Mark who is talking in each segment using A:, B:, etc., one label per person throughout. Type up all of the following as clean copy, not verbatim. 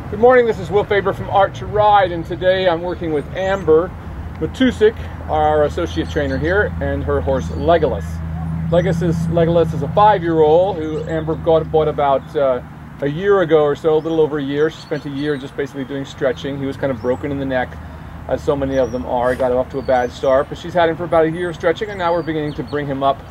A: Good morning, this is Will Faerber from Art to Ride, and today I'm working with Amber Matusik, our associate trainer here, and her horse Legolas. Legolas is a 5-year-old who Amber bought about a year ago or so, a little over a year. She spent a year just basically doing stretching. He was kind of broken in the neck, as so many of them are. He got off to a bad start, but she's had him for about a year of stretching, and now we're beginning to bring him up.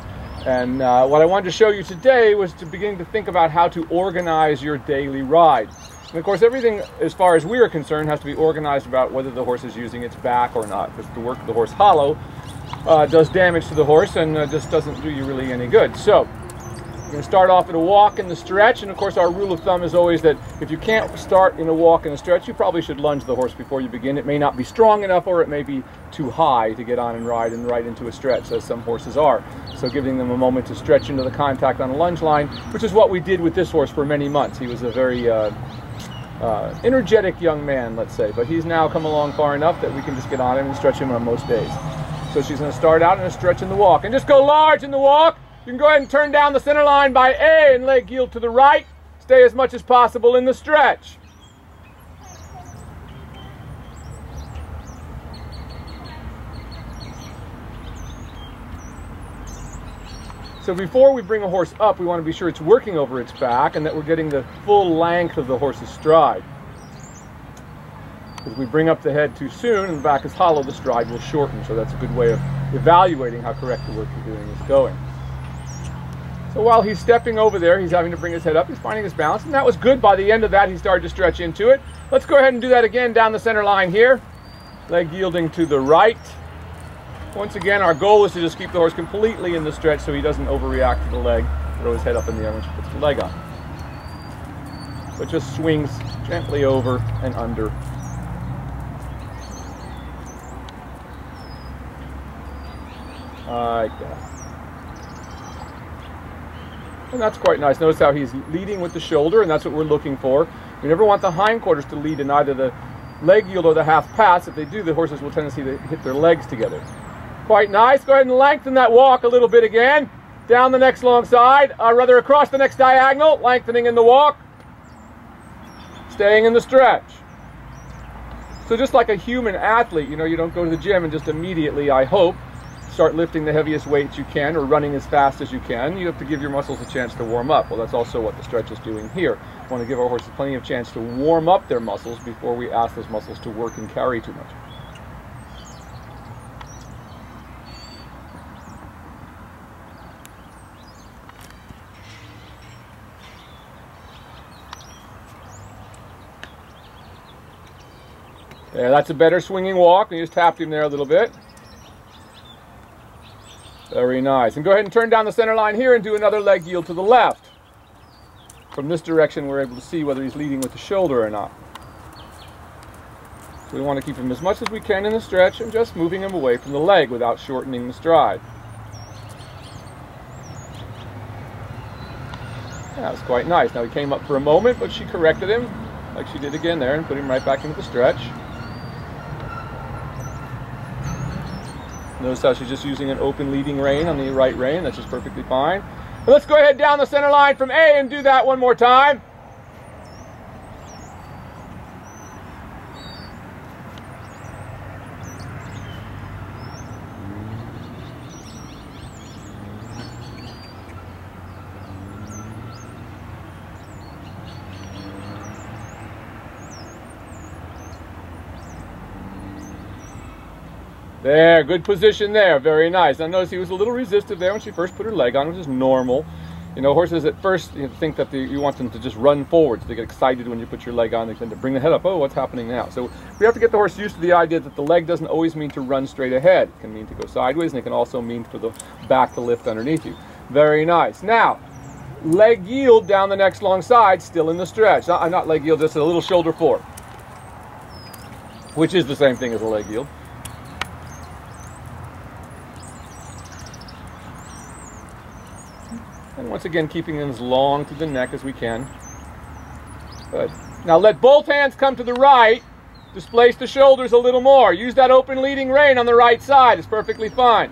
A: And what I wanted to show you today was to begin to think about how to organize your daily ride. And of course, everything, as far as we are concerned, has to be organized about whether the horse is using its back or not, because the work of the horse hollow does damage to the horse and just doesn't do you really any good. So we're going to start off at a walk and the stretch, and of course our rule of thumb is always that if you can't start in a walk and a stretch, you probably should lunge the horse before you begin. It may not be strong enough, or it may be too high to get on and ride right into a stretch, as some horses are. So giving them a moment to stretch into the contact on a lunge line, which is what we did with this horse for many months. He was a very energetic young man, let's say, but he's now come along far enough that we can just get on him and stretch him on most days. So she's going to start out in a stretch in the walk, and just go large in the walk. You can go ahead and turn down the center line by A and leg yield to the right. Stay as much as possible in the stretch. So before we bring a horse up, we want to be sure it's working over its back and that we're getting the full length of the horse's stride. If we bring up the head too soon and the back is hollow, the stride will shorten. So that's a good way of evaluating how correct the work you're doing is going. So while he's stepping over there, he's having to bring his head up. He's finding his balance, and that was good. By the end of that, he started to stretch into it. Let's go ahead and do that again down the center line here. Leg yielding to the right. Once again, our goal is to just keep the horse completely in the stretch so he doesn't overreact to the leg, throw his head up in the air when she puts the leg on. But just swings gently over and under. Like that. And that's quite nice. Notice how he's leading with the shoulder, and that's what we're looking for. We never want the hindquarters to lead in either the leg yield or the half pass. If they do, the horses will tendency to hit their legs together. Quite nice. Go ahead and lengthen that walk a little bit again. Down the next long side, rather across the next diagonal, lengthening in the walk. Staying in the stretch. So just like a human athlete, you know, you don't go to the gym and just immediately, I hope, start lifting the heaviest weights you can or running as fast as you can. You have to give your muscles a chance to warm up. Well, that's also what the stretch is doing here. We want to give our horses plenty of chance to warm up their muscles before we ask those muscles to work and carry too much. Yeah, that's a better swinging walk. We just tapped him there a little bit. Very nice. And go ahead and turn down the center line here and do another leg yield to the left. From this direction, we're able to see whether he's leading with the shoulder or not. So we want to keep him as much as we can in the stretch and just moving him away from the leg without shortening the stride. That was quite nice. Now he came up for a moment, but she corrected him, like she did again there, and put him right back into the stretch. Notice how she's just using an open leading rein on the right rein. That's just perfectly fine. But let's go ahead down the center line from A and do that one more time. There, good position there, very nice. Now notice he was a little resistive there when she first put her leg on, which is normal. You know, horses at first, you think that you want them to just run forward, so they get excited when you put your leg on. They tend to bring the head up. Oh, what's happening now? So we have to get the horse used to the idea that the leg doesn't always mean to run straight ahead. It can mean to go sideways, and it can also mean for the back to lift underneath you. Very nice. Now, leg yield down the next long side, still in the stretch. Not leg yield, just a little shoulder forward, which is the same thing as a leg yield. And once again, keeping them as long to the neck as we can. Good. Now let both hands come to the right. Displace the shoulders a little more. Use that open leading rein on the right side. It's perfectly fine.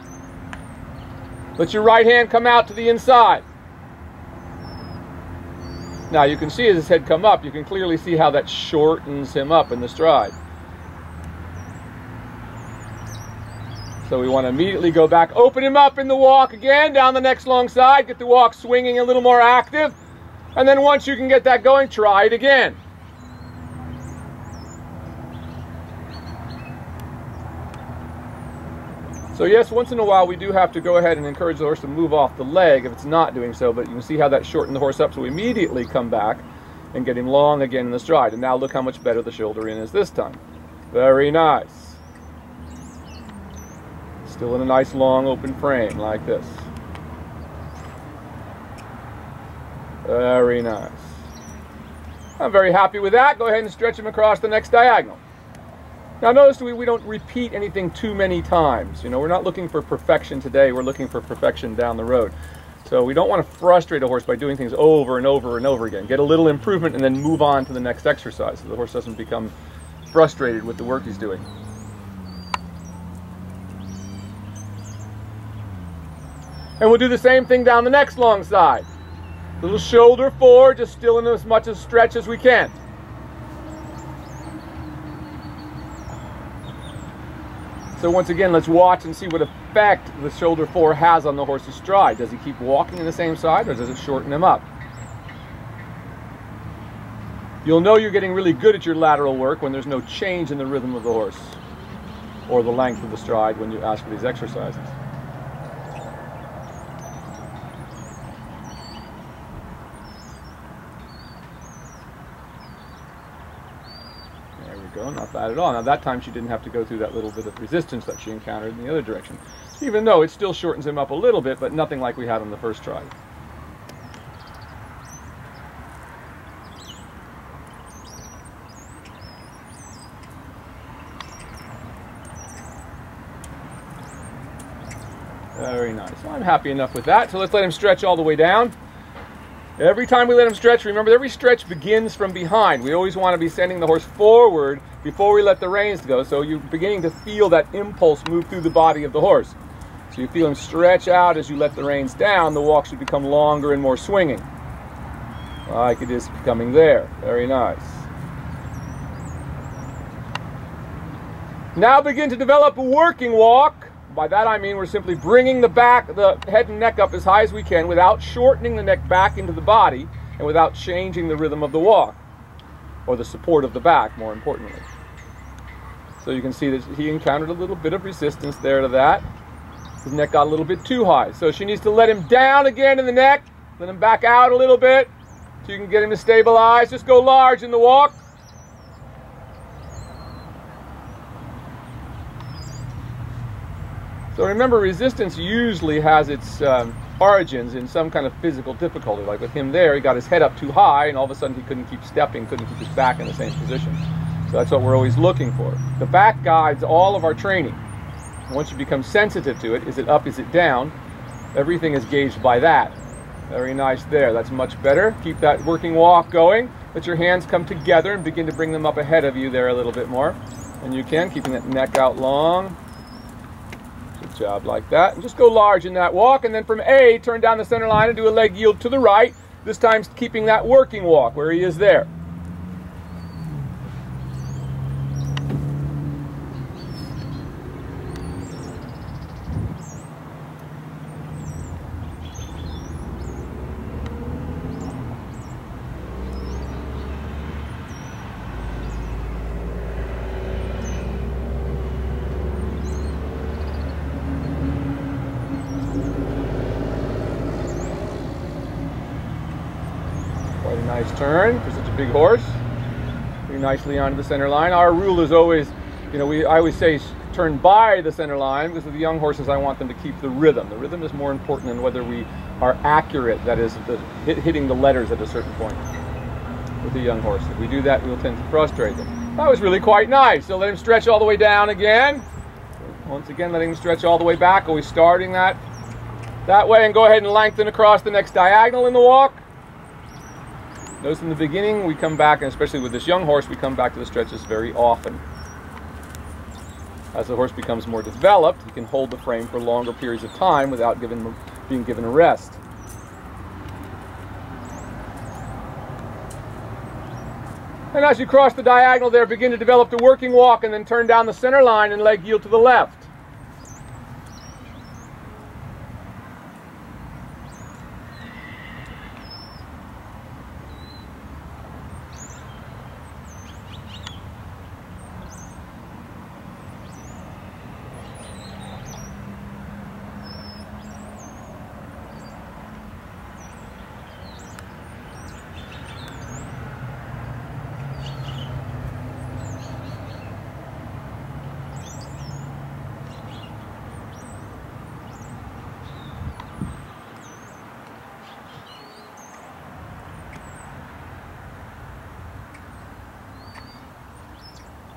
A: Let your right hand come out to the inside. Now you can see as his head come up, you can clearly see how that shortens him up in the stride. So we want to immediately go back, open him up in the walk again, down the next long side, get the walk swinging a little more active, and then once you can get that going, try it again. So yes, once in a while we do have to go ahead and encourage the horse to move off the leg if it's not doing so, but you can see how that shortened the horse up, so we immediately come back and get him long again in the stride. And now look how much better the shoulder in is this time. Very nice. Still in a nice long open frame like this. Very nice. I'm very happy with that. Go ahead and stretch him across the next diagonal. Now notice we don't repeat anything too many times. You know, we're not looking for perfection today, we're looking for perfection down the road. So we don't want to frustrate a horse by doing things over and over and over again. Get a little improvement and then move on to the next exercise so the horse doesn't become frustrated with the work he's doing. And we'll do the same thing down the next long side. Little shoulder forward, just still in as much as stretch as we can. So once again, let's watch and see what effect the shoulder forward has on the horse's stride. Does he keep walking in the same side, or does it shorten him up? You'll know you're getting really good at your lateral work when there's no change in the rhythm of the horse or the length of the stride when you ask for these exercises. Go, not bad at all. Now that time she didn't have to go through that little bit of resistance that she encountered in the other direction. Even though it still shortens him up a little bit, but nothing like we had on the first try. Very nice. Well, I'm happy enough with that. So let's let him stretch all the way down. Every time we let him stretch, remember every stretch begins from behind. We always want to be sending the horse forward before we let the reins go. So you're beginning to feel that impulse move through the body of the horse. So you feel him stretch out as you let the reins down. The walk should become longer and more swinging. Like it is becoming there. Very nice. Now begin to develop a working walk. By that I mean we're simply bringing the head and neck up as high as we can without shortening the neck back into the body and without changing the rhythm of the walk, or the support of the back, more importantly. So you can see that he encountered a little bit of resistance there to that. His neck got a little bit too high. So she needs to let him down again in the neck, let him back out a little bit so you can get him to stabilize. Just go large in the walk. So remember, resistance usually has its origins in some kind of physical difficulty. Like with him there, he got his head up too high and all of a sudden he couldn't keep stepping, couldn't keep his back in the same position. So that's what we're always looking for. The back guides all of our training. Once you become sensitive to it, is it up, is it down? Everything is gauged by that. Very nice there, that's much better. Keep that working walk going. Let your hands come together and begin to bring them up ahead of you there a little bit more. And you can, keeping that neck out long. Good job like that. And just go large in that walk, and then from A, turn down the center line and do a leg yield to the right. This time keeping that working walk where he is there. Quite a nice turn for such a big horse. Pretty nicely onto the center line. Our rule is always, I always say turn by the center line, because with the young horses I want them to keep the rhythm. The rhythm is more important than whether we are accurate, that is, hitting the letters at a certain point with the young horse. If we do that, we'll tend to frustrate them. That was really quite nice. So let him stretch all the way down again. Once again, letting him stretch all the way back, always starting that way, and go ahead and lengthen across the next diagonal in the walk. Notice in the beginning we come back, and especially with this young horse, we come back to the stretches very often. As the horse becomes more developed, he can hold the frame for longer periods of time without being given a rest. And as you cross the diagonal there, begin to develop the working walk and then turn down the center line and leg yield to the left.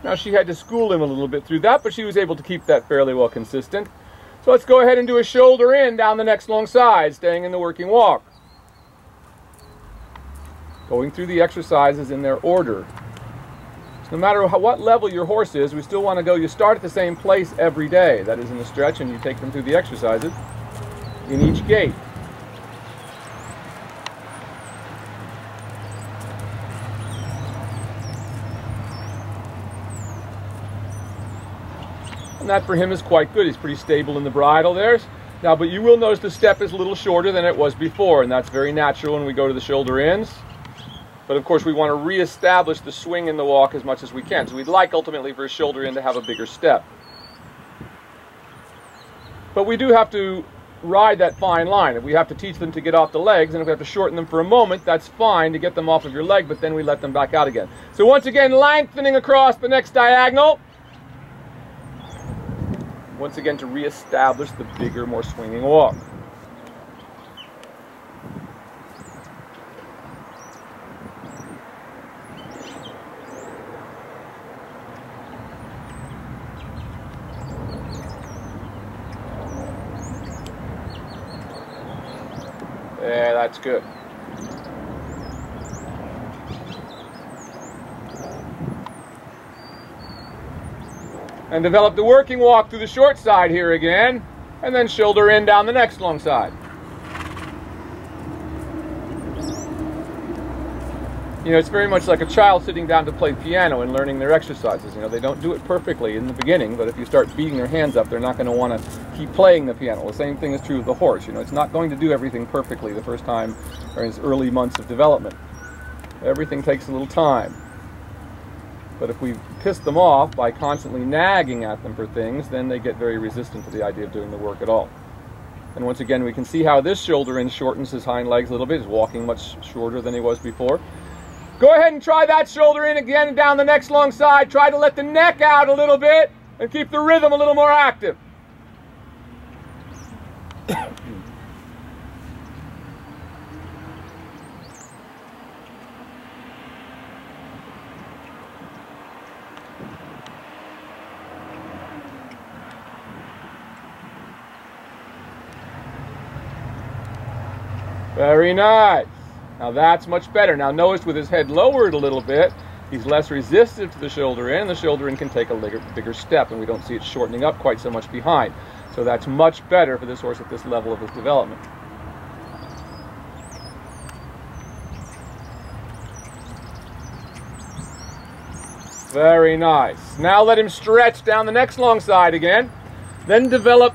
A: Now she had to school him a little bit through that, but she was able to keep that fairly well consistent. So let's go ahead and do a shoulder in down the next long side, staying in the working walk. Going through the exercises in their order. So no matter what level your horse is, we still want to go, you start at the same place every day. That is in the stretch, and you take them through the exercises in each gait. And that for him is quite good. He's pretty stable in the bridle there. Now, but you will notice the step is a little shorter than it was before, and that's very natural when we go to the shoulder ins. But of course we want to re-establish the swing in the walk as much as we can. So we'd like ultimately for a shoulder in to have a bigger step. But we do have to ride that fine line. If we have to teach them to get off the legs, and if we have to shorten them for a moment, that's fine to get them off of your leg, but then we let them back out again. So once again, lengthening across the next diagonal. Once again, to re-establish the bigger, more swinging walk. Yeah, that's good. And develop the working walk through the short side here again, and then shoulder in down the next long side. You know, it's very much like a child sitting down to play piano and learning their exercises. You know, they don't do it perfectly in the beginning, but if you start beating their hands up, they're not going to want to keep playing the piano. The same thing is true of the horse. You know, it's not going to do everything perfectly the first time or in its early months of development. Everything takes a little time. But if we piss them off by constantly nagging at them for things, then they get very resistant to the idea of doing the work at all. And once again, we can see how this shoulder in shortens his hind legs a little bit. He's walking much shorter than he was before. Go ahead and try that shoulder in again down the next long side. Try to let the neck out a little bit and keep the rhythm a little more active. Very nice. Now that's much better. Now notice with his head lowered a little bit, he's less resistive to the shoulder in, and the shoulder in can take a bigger step, and we don't see it shortening up quite so much behind. So that's much better for this horse at this level of his development. Very nice. Now let him stretch down the next long side again. Then develop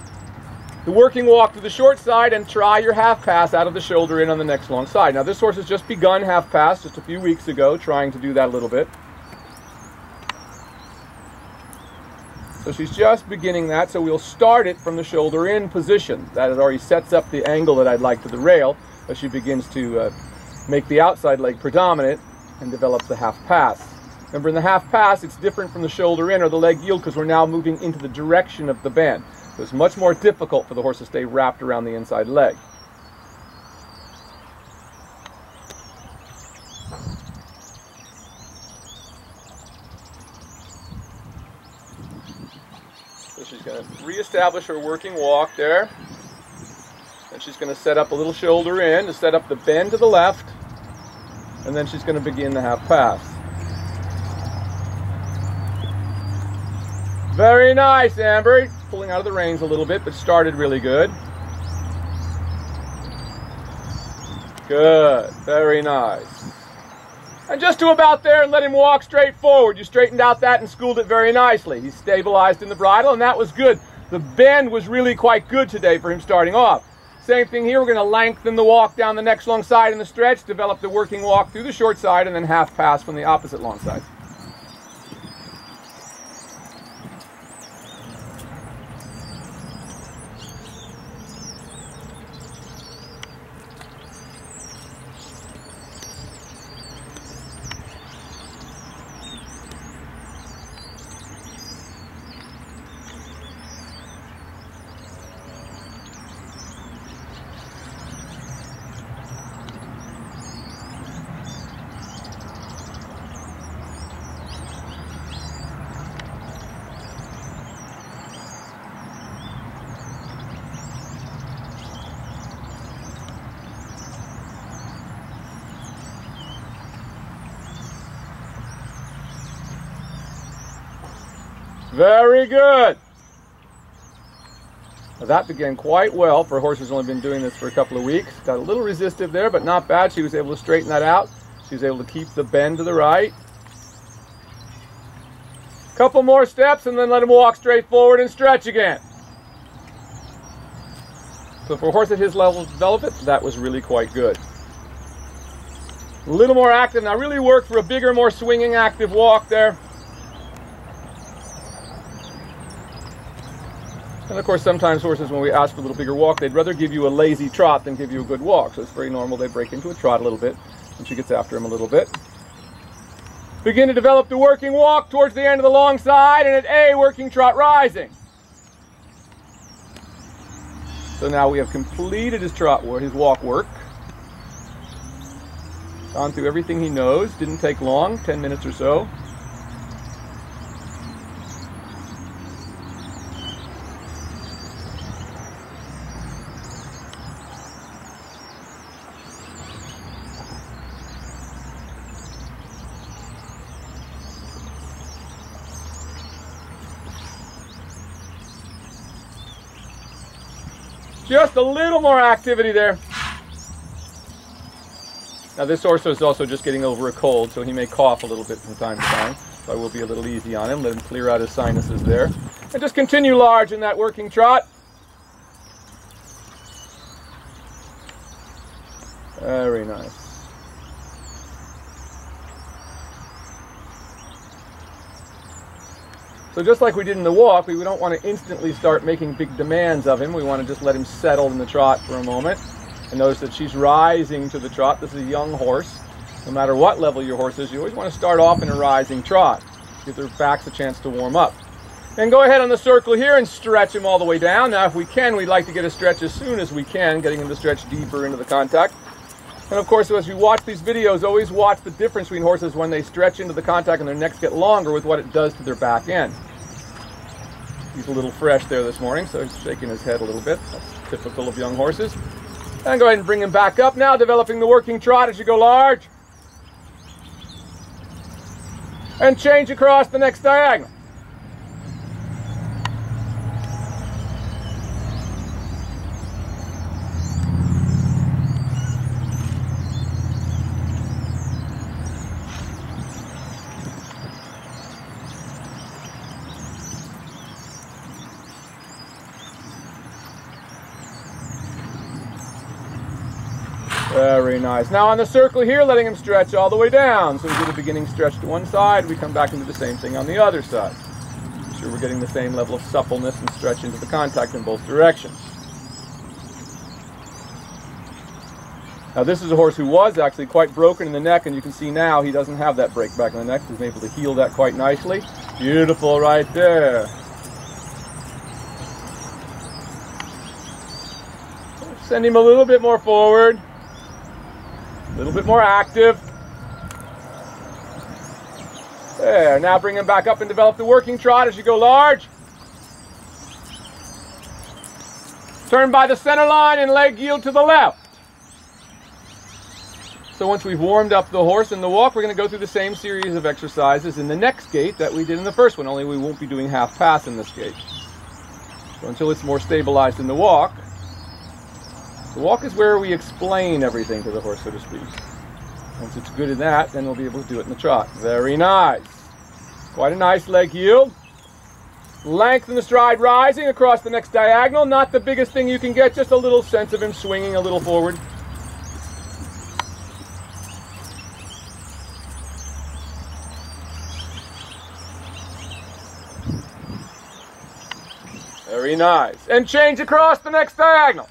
A: the working walk to the short side and try your half pass out of the shoulder in on the next long side. Now this horse has just begun half pass just a few weeks ago, trying to do that a little bit. So she's just beginning that, so we'll start it from the shoulder in position. That it already sets up the angle that I'd like to the rail as she begins to make the outside leg predominant and develop the half pass. Remember, in the half pass, it's different from the shoulder in or the leg yield because we're now moving into the direction of the bend. So it's much more difficult for the horse to stay wrapped around the inside leg. So she's going to reestablish her working walk there. And she's going to set up a little shoulder in to set up the bend to the left. And then she's going to begin the half pass. Very nice, Amber. Pulling out of the reins a little bit, but started really good. Good. Very nice. And just to about there and let him walk straight forward. You straightened out that and schooled it very nicely. He stabilized in the bridle, and that was good. The bend was really quite good today for him starting off. Same thing here, we're going to lengthen the walk down the next long side in the stretch, develop the working walk through the short side, and then half pass from the opposite long side. Very good. Now that began quite well for a horse who's only been doing this for a couple of weeks. Got a little resistive there, but not bad. She was able to straighten that out. She was able to keep the bend to the right. Couple more steps and then let him walk straight forward and stretch again. So for a horse at his level to develop it, that was really quite good. A little more active. Now really work for a bigger, more swinging, active walk there. And of course, sometimes horses, when we ask for a little bigger walk, they'd rather give you a lazy trot than give you a good walk. So it's very normal they break into a trot a little bit, and she gets after him a little bit. Begin to develop the working walk towards the end of the long side, and at A, working trot rising. So now we have completed his trot work, his walk work. Gone through everything he knows. Didn't take long, 10 minutes or so. Just a little more activity there. Now this horse is also just getting over a cold, so he may cough a little bit from time to time. So I will be a little easy on him, let him clear out his sinuses there. And just continue large in that working trot. Very nice. So just like we did in the walk, we don't want to instantly start making big demands of him. We want to just let him settle in the trot for a moment. And notice that she's rising to the trot. This is a young horse. No matter what level your horse is, you always want to start off in a rising trot. Give their backs a chance to warm up. And go ahead on the circle here and stretch him all the way down. Now if we can, we'd like to get a stretch as soon as we can, getting him to stretch deeper into the contact. And of course, as you watch these videos, always watch the difference between horses when they stretch into the contact and their necks get longer with what it does to their back end. He's a little fresh there this morning, so he's shaking his head a little bit. That's typical of young horses. And go ahead and bring him back up now, developing the working trot as you go large. And change across the next diagonal. Very nice. Now on the circle here, letting him stretch all the way down. So we do the beginning stretch to one side, we come back and do the same thing on the other side. Make sure we're getting the same level of suppleness and stretch into the contact in both directions. Now this is a horse who was actually quite broken in the neck, and you can see now he doesn't have that break back in the neck. He's able to heal that quite nicely. Beautiful right there. Send him a little bit more forward. A little bit more active. There, now bring him back up and develop the working trot as you go large. Turn by the center line and leg yield to the left. So once we've warmed up the horse in the walk, we're going to go through the same series of exercises in the next gait that we did in the first one, only we won't be doing half pass in this gait. So until it's more stabilized in the walk is where we explain everything to the horse, so to speak. Once it's good in that, then we'll be able to do it in the trot. Very nice. Quite a nice leg yield. Lengthen the stride rising across the next diagonal. Not the biggest thing you can get, just a little sense of him swinging a little forward. Very nice. And change across the next diagonal.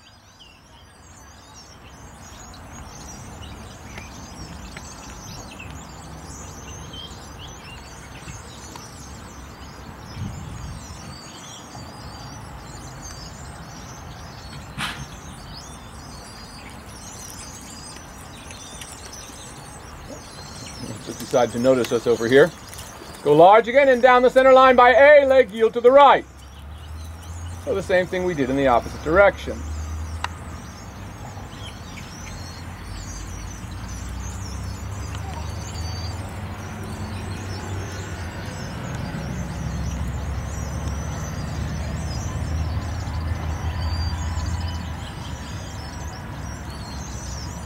A: Just decide to notice us over here. Go large again and down the center line by A, leg yield to the right. So the same thing we did in the opposite direction.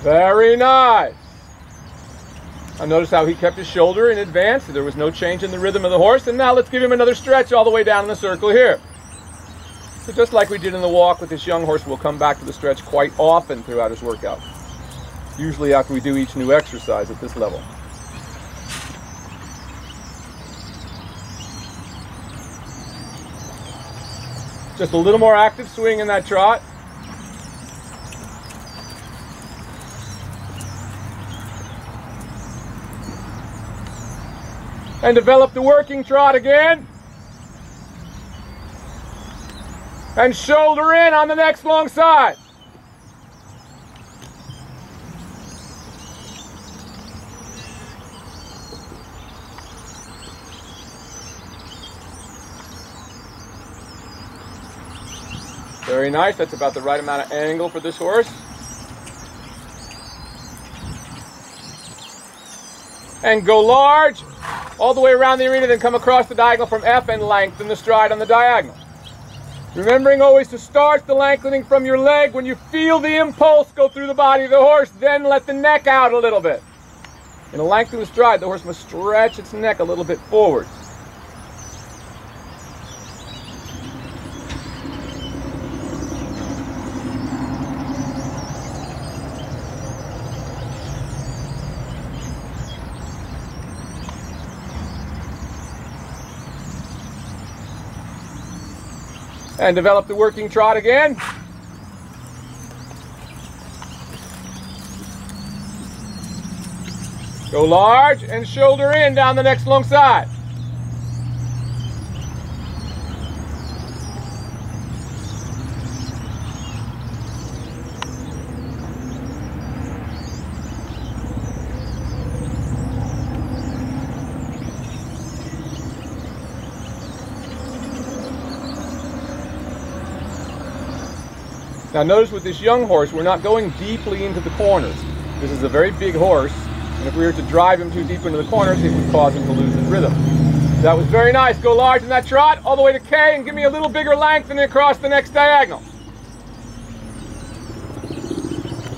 A: Very nice. Now notice how he kept his shoulder in advance. There was no change in the rhythm of the horse. And now let's give him another stretch all the way down in the circle here. So just like we did in the walk with this young horse, we'll come back to the stretch quite often throughout his workout. Usually after we do each new exercise at this level. Just a little more active swing in that trot. And develop the working trot again. And shoulder in on the next long side. Very nice. That's about the right amount of angle for this horse. And go large all the way around the arena, then come across the diagonal from F and lengthen the stride on the diagonal. Remembering always to start the lengthening from your leg. When you feel the impulse go through the body of the horse, then let the neck out a little bit. In a lengthened stride, the horse must stretch its neck a little bit forward. And develop the working trot again. Go large and shoulder in down the next long side. Now notice with this young horse, we're not going deeply into the corners. This is a very big horse, and if we were to drive him too deep into the corners, it would cause him to lose his rhythm. That was very nice. Go large in that trot, all the way to K, and give me a little bigger length and then across the next diagonal.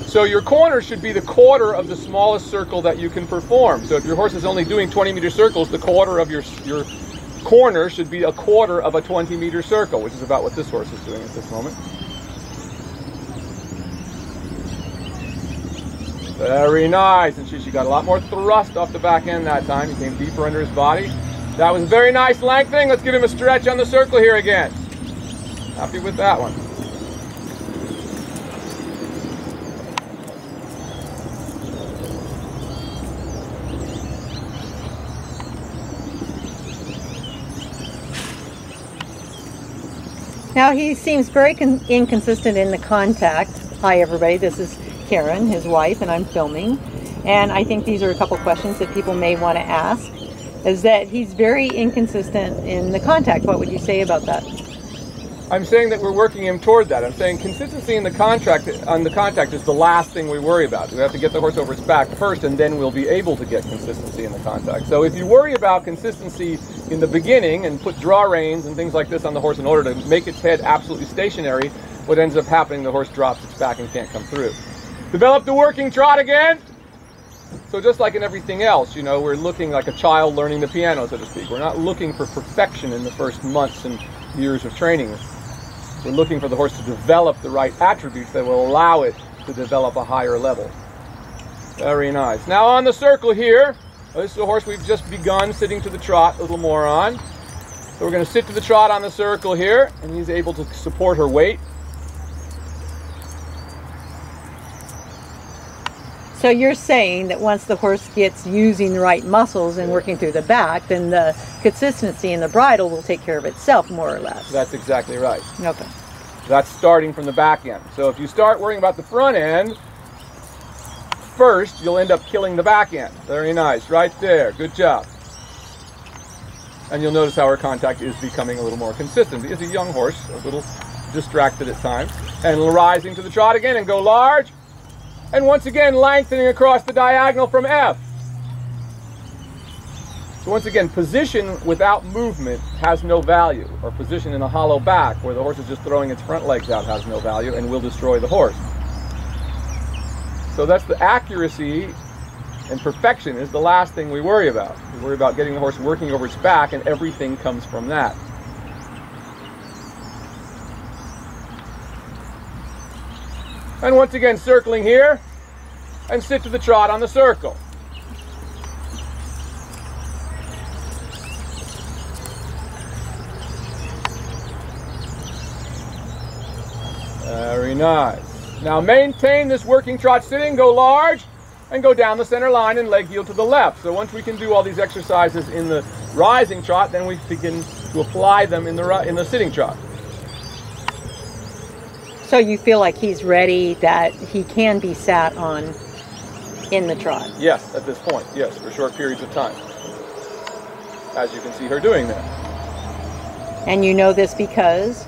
A: So your corner should be the quarter of the smallest circle that you can perform. So if your horse is only doing 20-meter circles, the quarter of your corner should be a quarter of a 20-meter circle, which is about what this horse is doing at this moment. Very nice, and she got a lot more thrust off the back end that time. He came deeper under his body. That was a very nice lengthening. Let's give him a stretch on the circle here again. Happy with that one.
B: Now he seems very inconsistent in the contact. Hi everybody, this is Karen, his wife, and I'm filming. And I think these are a couple questions that people may want to ask. Is that he's very inconsistent in the contact. What would you say about that?
A: I'm saying that we're working him toward that. I'm saying consistency in the contact is the last thing we worry about. We have to get the horse over its back first, and then we'll be able to get consistency in the contact. So if you worry about consistency in the beginning and put draw reins and things like this on the horse in order to make its head absolutely stationary, what ends up happening, the horse drops its back and can't come through. Develop the working trot again. So just like in everything else, you know, we're looking like a child learning the piano, so to speak. We're not looking for perfection in the first months and years of training. We're looking for the horse to develop the right attributes that will allow it to develop a higher level. Very nice. Now on the circle here, this is a horse we've just begun sitting to the trot, a little more on. So we're going to sit to the trot on the circle here, and he's able to support her weight.
B: So you're saying that once the horse gets using the right muscles and working through the back, then the consistency in the bridle will take care of itself, more or less.
A: That's exactly right.
B: Okay.
A: That's starting from the back end. So if you start worrying about the front end first, you'll end up killing the back end. Very nice. Right there. Good job. And you'll notice how her contact is becoming a little more consistent. He is a young horse, a little distracted at times. And rising to the trot again and go large. And once again, lengthening across the diagonal from F. So once again, position without movement has no value. Or position in a hollow back where the horse is just throwing its front legs out has no value and will destroy the horse. So that's the accuracy, and perfection is the last thing we worry about. We worry about getting the horse working over its back, and everything comes from that. And once again, circling here, and sit to the trot on the circle. Very nice. Now maintain this working trot sitting, go large, and go down the center line and leg heel to the left. So once we can do all these exercises in the rising trot, then we begin to apply them in the sitting trot.
B: So you feel like he's ready, that he can be sat on in the trot?
A: Yes, at this point, yes, for short periods of time. As you can see her doing that.
B: And you know this because?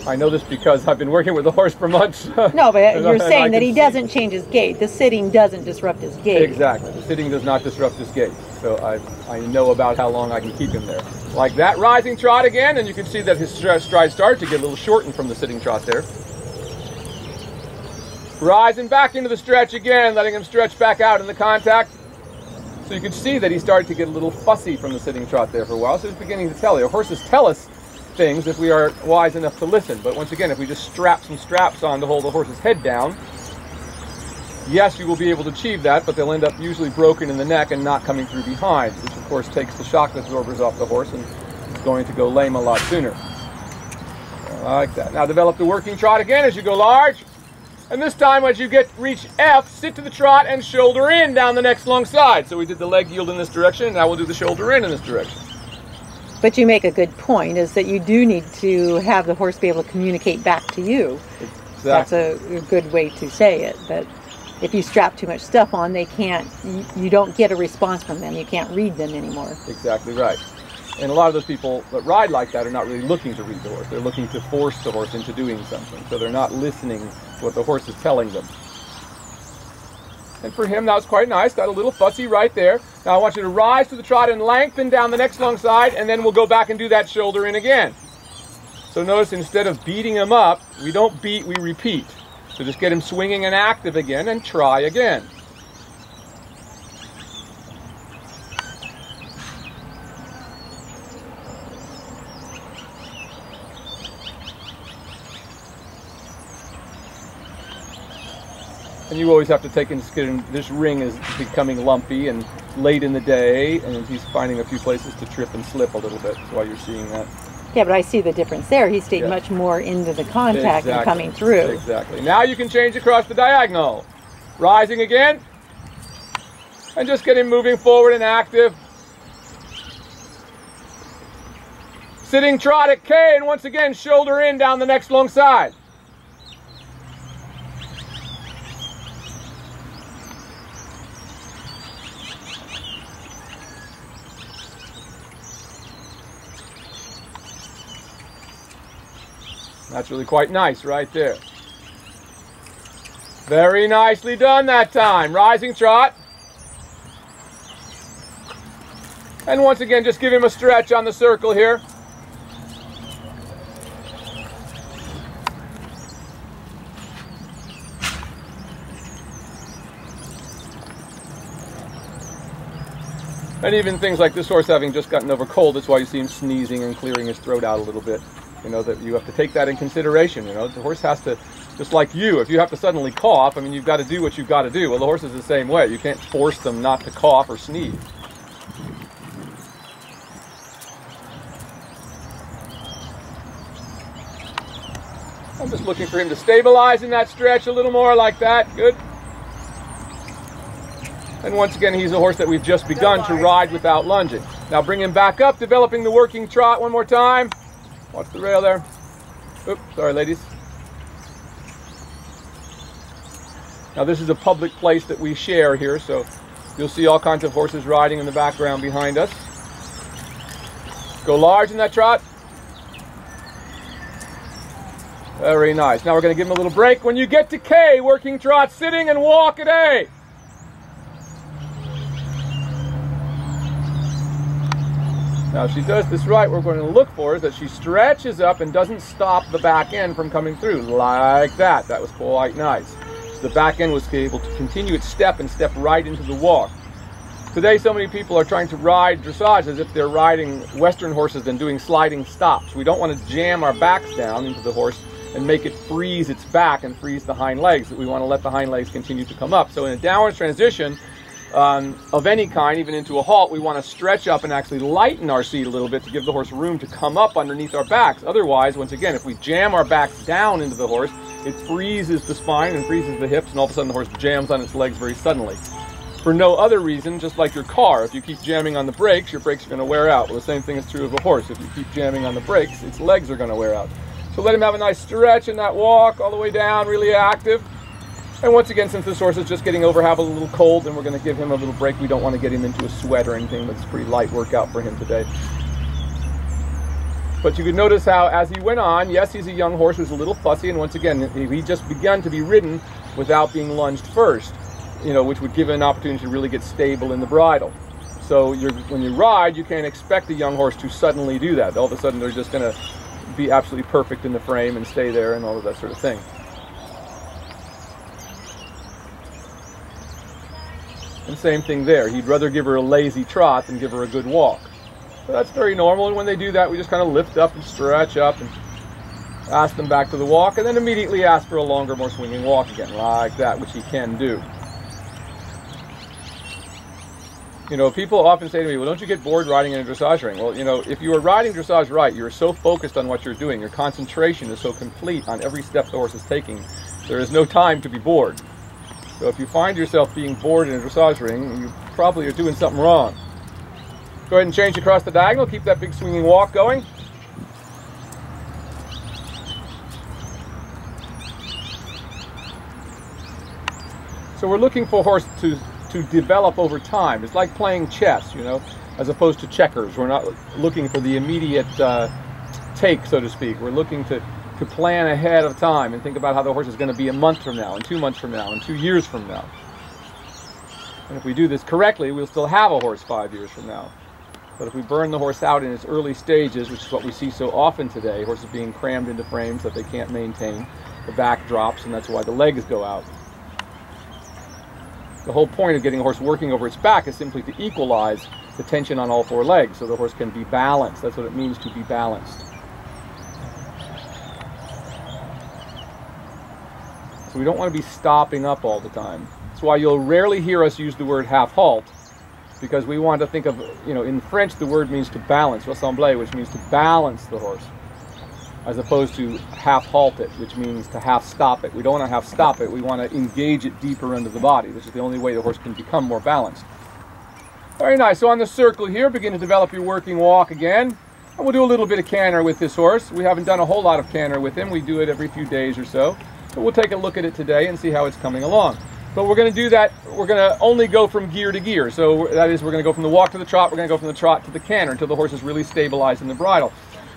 A: I know this because I've been working with the horse for months.
B: No, but you're saying that he doesn't change his gait. The sitting doesn't disrupt his gait.
A: Exactly. The sitting does not disrupt his gait. So I know about how long I can keep him there. Like that, rising trot again, and you can see that his stride started to get a little shortened from the sitting trot there. Rising back into the stretch again, letting him stretch back out in the contact. So you can see that he started to get a little fussy from the sitting trot there for a while. So it's beginning to tell you. Horses tell us things if we are wise enough to listen. But once again, if we just strap some straps on to hold the horse's head down, yes, you will be able to achieve that, but they'll end up usually broken in the neck and not coming through behind, which of course takes the shock absorbers off the horse and is going to go lame a lot sooner. Like that. Now develop the working trot again as you go large. And this time as you reach F, sit to the trot and shoulder in down the next long side. So we did the leg yield in this direction, and now we'll do the shoulder in this direction.
B: But you make a good point, is that you do need to have the horse be able to communicate back to you.
A: Exactly.
B: That's a good way to say it. That if you strap too much stuff on, they can't, you don't get a response from them. You can't read them anymore. Exactly
A: right. And a lot of those people that ride like that are not really looking to read the horse. They're looking to force the horse into doing something. So they're not listening to what the horse is telling them. And for him, that was quite nice. Got a little fussy right there. Now I want you to rise to the trot and lengthen down the next long side, and then we'll go back and do that shoulder in again. So notice instead of beating him up, we don't beat, we repeat. So just get him swinging and active again and try again. And you always have to take into consideration this ring is becoming lumpy and late in the day, and he's finding a few places to trip and slip a little bit. That's why you're seeing that.
B: Yeah, but I see the difference there. He stayed much more into the contact and coming through.
A: Exactly. Now you can change across the diagonal. Rising again. And just get him moving forward and active. Sitting trot at K, and once again shoulder in down the next long side. That's really quite nice right there. Very nicely done that time. Rising trot. And once again, just give him a stretch on the circle here. And even things like this horse having just gotten over cold, that's why you see him sneezing and clearing his throat out a little bit. You know, that you have to take that in consideration. You know, the horse has to, just like you, if you have to suddenly cough, I mean, you've got to do what you've got to do. Well, the horse is the same way. You can't force them not to cough or sneeze. I'm just looking for him to stabilize in that stretch a little more, like that. Good. And once again, he's a horse that we've just begun to ride without lunging. Now bring him back up, developing the working trot one more time. Watch the rail there. Oops, sorry ladies. Now this is a public place that we share here, so you'll see all kinds of horses riding in the background behind us. Go large in that trot. Very nice. Now we're going to give him a little break. When you get to K, working trot, sitting and walk at A. Now, if she does this right, what we're going to look for is that she stretches up and doesn't stop the back end from coming through, like that. That was quite nice. So the back end was able to continue its step and step right into the walk. Today, so many people are trying to ride dressage as if they're riding Western horses and doing sliding stops. We don't want to jam our backs down into the horse and make it freeze its back and freeze the hind legs. We want to let the hind legs continue to come up. So in a downward transition, of any kind, even into a halt, we want to stretch up and actually lighten our seat a little bit to give the horse room to come up underneath our backs. Otherwise, once again, if we jam our backs down into the horse, it freezes the spine and freezes the hips, and all of a sudden the horse jams on its legs very suddenly. For no other reason, just like your car, if you keep jamming on the brakes, your brakes are going to wear out. Well, the same thing is true of a horse. If you keep jamming on the brakes, its legs are going to wear out. So let him have a nice stretch in that walk, all the way down, really active. And once again, since this horse is just getting over, have a little cold, then we're going to give him a little break. We don't want to get him into a sweat or anything, but it's a pretty light workout for him today. But you could notice how, as he went on, yes, he's a young horse who's a little fussy, and once again, he just began to be ridden without being lunged first, you know, which would give him an opportunity to really get stable in the bridle. So when you ride, you can't expect a young horse to suddenly do that. All of a sudden, they're just going to be absolutely perfect in the frame and stay there and all of that sort of thing. And same thing there. He'd rather give her a lazy trot than give her a good walk. So that's very normal, and when they do that, we just kind of lift up and stretch up and ask them back to the walk, and then immediately ask for a longer, more swinging walk again, like that, which he can do. You know, people often say to me, well, don't you get bored riding in a dressage ring? Well, you know, if you are riding dressage right, you're so focused on what you're doing, your concentration is so complete on every step the horse is taking, there is no time to be bored. So if you find yourself being bored in a dressage ring, you probably are doing something wrong. Go ahead and change across the diagonal. Keep that big swinging walk going. So we're looking for a horse to develop over time. It's like playing chess, you know, as opposed to checkers. We're not looking for the immediate take, so to speak. We're looking to plan ahead of time and think about how the horse is going to be a month from now, and 2 months from now, and 2 years from now. And if we do this correctly, we'll still have a horse 5 years from now. But if we burn the horse out in its early stages, which is what we see so often today, horses being crammed into frames that they can't maintain, the back drops, and that's why the legs go out. The whole point of getting a horse working over its back is simply to equalize the tension on all 4 legs so the horse can be balanced. That's what it means to be balanced. So we don't want to be stopping up all the time. That's why you'll rarely hear us use the word half halt, because we want to think of, you know, in French the word means to balance, rassembler, which means to balance the horse, as opposed to half halt it, which means to half stop it. We don't want to half stop it, we want to engage it deeper into the body, which is the only way the horse can become more balanced. Very nice. So on the circle here, begin to develop your working walk again. And we'll do a little bit of canter with this horse. We haven't done a whole lot of canter with him. We do it every few days or so. But we'll take a look at it today and see how it's coming along. But we're going to do that, we're going to only go from gear to gear. So that is, we're going to go from the walk to the trot, we're going to go from the trot to the canter until the horse is really stabilized in the bridle.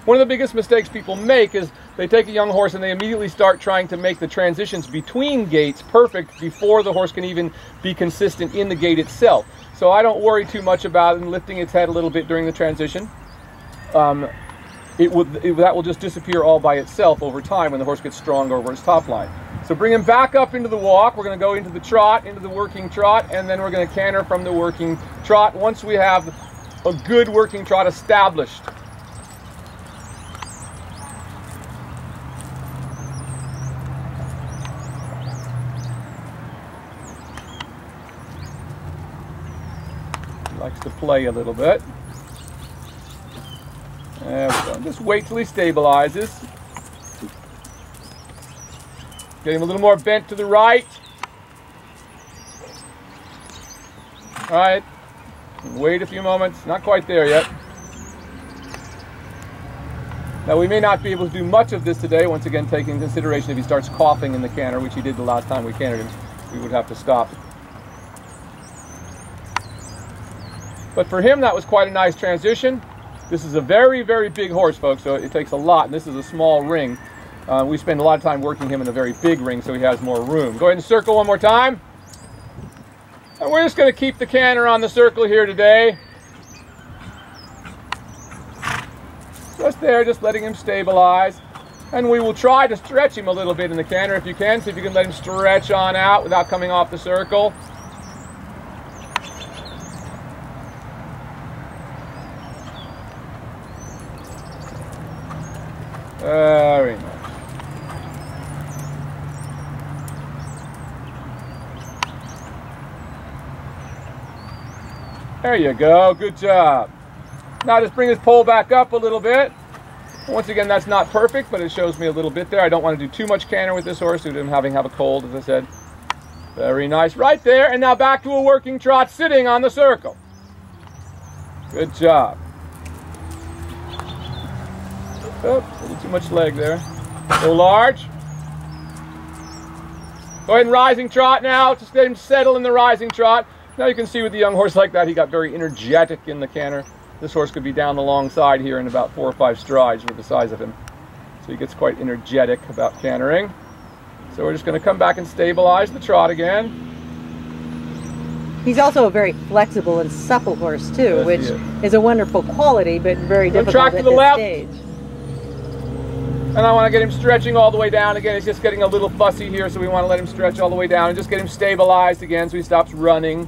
A: One of the biggest mistakes people make is they take a young horse and they immediately start trying to make the transitions between gaits perfect before the horse can even be consistent in the gait itself. So I don't worry too much about it lifting its head a little bit during the transition. That will just disappear all by itself over time when the horse gets strong over its top line. So bring him back up into the walk. We're going to go into the trot, into the working trot, and then we're going to canter from the working trot once we have a good working trot established. He likes to play a little bit. There we go. Just wait till he stabilizes. Get him a little more bent to the right. All right. Wait a few moments. Not quite there yet. Now we may not be able to do much of this today, once again taking into consideration if he starts coughing in the canter, which he did the last time we cantered him, we would have to stop. But for him that was quite a nice transition. This is a very, very big horse, folks, so it takes a lot, and this is a small ring. We spend a lot of time working him in a very big ring so he has more room. Go ahead and circle one more time. And we're just going to keep the canter on the circle here today. Just there, just letting him stabilize. And we will try to stretch him a little bit in the canter if you can. See if you can let him stretch on out without coming off the circle. Very nice. There you go, good job. Now just bring his pole back up a little bit. Once again, that's not perfect, but it shows me a little bit there. I don't want to do too much canter with this horse due to him having a cold, as I said. Very nice, right there. And now back to a working trot sitting on the circle. Good job. Oh, a little too much leg there. So large. Go ahead and rising trot now. Just let him settle in the rising trot. Now you can see with the young horse like that, he got very energetic in the canter. This horse could be down the long side here in about 4 or 5 strides with the size of him. So he gets quite energetic about cantering. So we're just going to come back and stabilize the trot again.
B: He's also a very flexible and supple horse too,
A: Yes,
B: which is a wonderful quality, but very difficult
A: track to
B: at
A: the
B: this
A: left.
B: stage.
A: And I want to get him stretching all the way down again. He's just getting a little fussy here, so we want to let him stretch all the way down and just get him stabilized again so he stops running.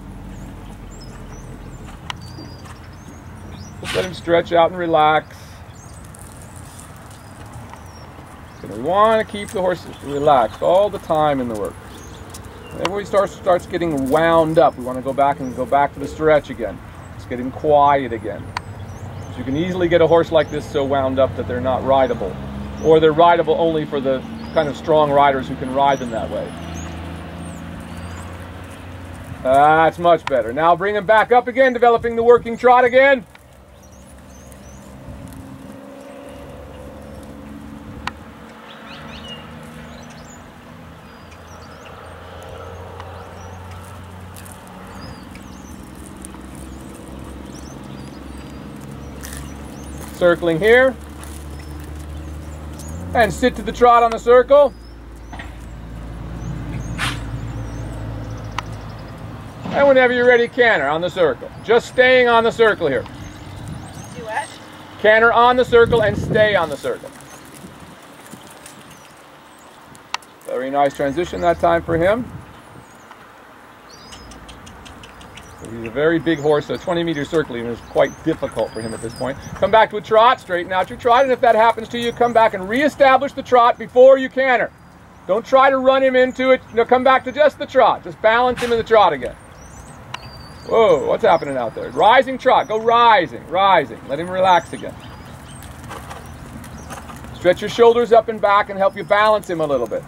A: Just let him stretch out and relax. So we want to keep the horse relaxed all the time in the work. And when he starts getting wound up, we want to go back to the stretch again. Just get him quiet again. So you can easily get a horse like this so wound up that they're not rideable. Or they're rideable only for the kind of strong riders who can ride them that way. That's much better. Now bring him back up again, developing the working trot again. Circling here. And sit to the trot on the circle. And whenever you're ready, canter on the circle. Just staying on the circle here.
C: Do what?
A: Canter on the circle and stay on the circle. Very nice transition that time for him. He's a very big horse, so 20-meter circling is quite difficult for him at this point. Come back to a trot, straighten out your trot, and if that happens to you, come back and reestablish the trot before you canter. Don't try to run him into it. No, come back to just the trot. Just balance him in the trot again. Whoa, what's happening out there? Rising trot, go rising, rising. Let him relax again. Stretch your shoulders up and back and help you balance him a little bit.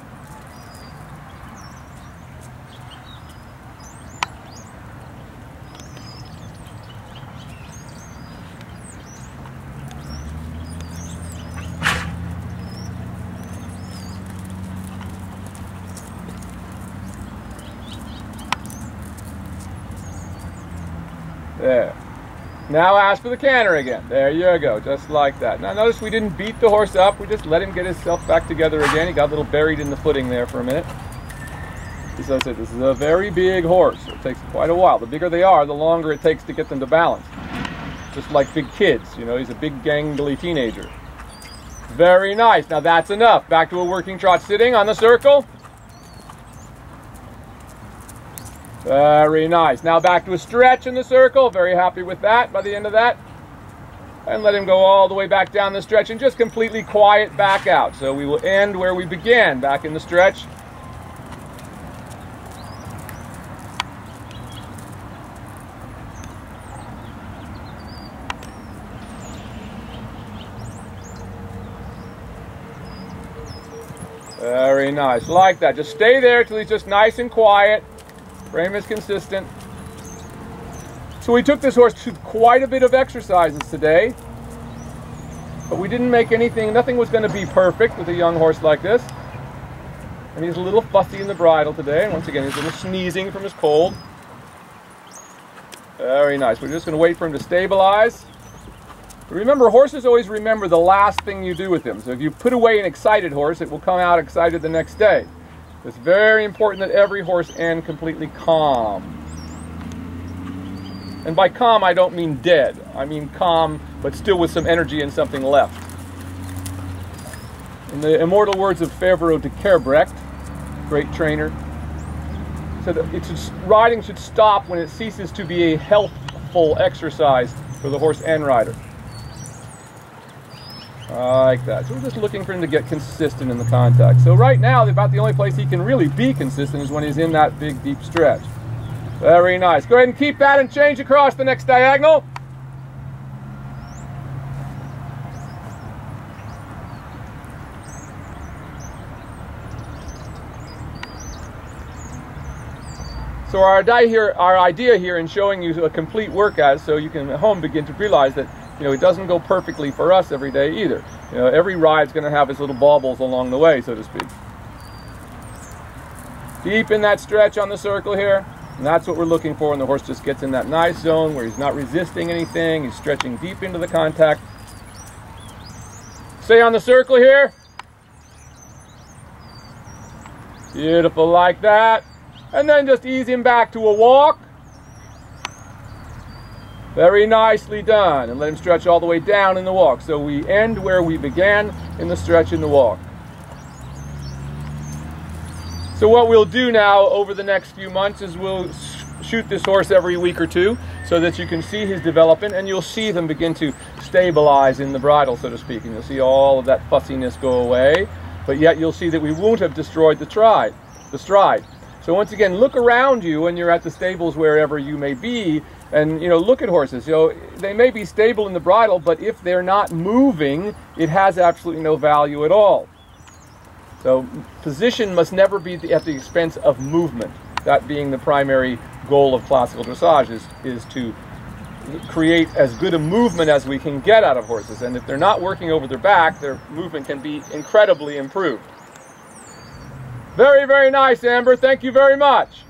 A: There. Now ask for the canter again. There you go, just like that. Now notice we didn't beat the horse up. We just let him get himself back together again. He got a little buried in the footing there for a minute. As I said, this is a very big horse. It takes quite a while. The bigger they are, the longer it takes to get them to balance. Just like big kids, you know, he's a big gangly teenager. Very nice. Now that's enough. Back to a working trot sitting on the circle. Very nice. Now back to a stretch in the circle. Very happy with that by the end of that. And let him go all the way back down the stretch and just completely quiet back out. So we will end where we began, back in the stretch. Very nice, like that. Just stay there till he's just nice and quiet. Frame is consistent. So we took this horse to quite a bit of exercises today, but we didn't make anything, nothing was going to be perfect with a young horse like this. And he's a little fussy in the bridle today, and once again he's a little sneezing from his cold. Very nice. We're just going to wait for him to stabilize. Remember, horses always remember the last thing you do with them. So if you put away an excited horse, it will come out excited the next day. It's very important that every horse end completely calm. And by calm, I don't mean dead. I mean calm, but still with some energy and something left. In the immortal words of Faerber de Kerbrecht, great trainer, said that riding should stop when it ceases to be a healthful exercise for the horse and rider. Like that. So we're just looking for him to get consistent in the contact. So right now, about the only place he can really be consistent is when he's in that big, deep stretch. Very nice. Go ahead and keep that and change across the next diagonal. So our idea here in showing you a complete workout, so you can at home begin to realize that it doesn't go perfectly for us every day either. Every ride's going to have its little baubles along the way, so to speak. Deep in that stretch on the circle here, and that's what we're looking for when the horse just gets in that nice zone where he's not resisting anything, he's stretching deep into the contact. Stay on the circle here. Beautiful, like that. And then just ease him back to a walk. Very nicely done. And let him stretch all the way down in the walk. So we end where we began in the stretch in the walk. So what we'll do now over the next few months is we'll shoot this horse every week or two so that you can see his development, and you'll see them begin to stabilize in the bridle, so to speak. And you'll see all of that fussiness go away, but yet you'll see that we won't have destroyed the stride. So once again, look around you when you're at the stables, wherever you may be, and look at horses. They may be stable in the bridle, but if they're not moving, it has absolutely no value at all. So position must never be at the expense of movement. That being the primary goal of classical dressage is to create as good a movement as we can get out of horses. And if they're not working over their back, their movement can be incredibly improved. Very, very nice, Amber. Thank you very much.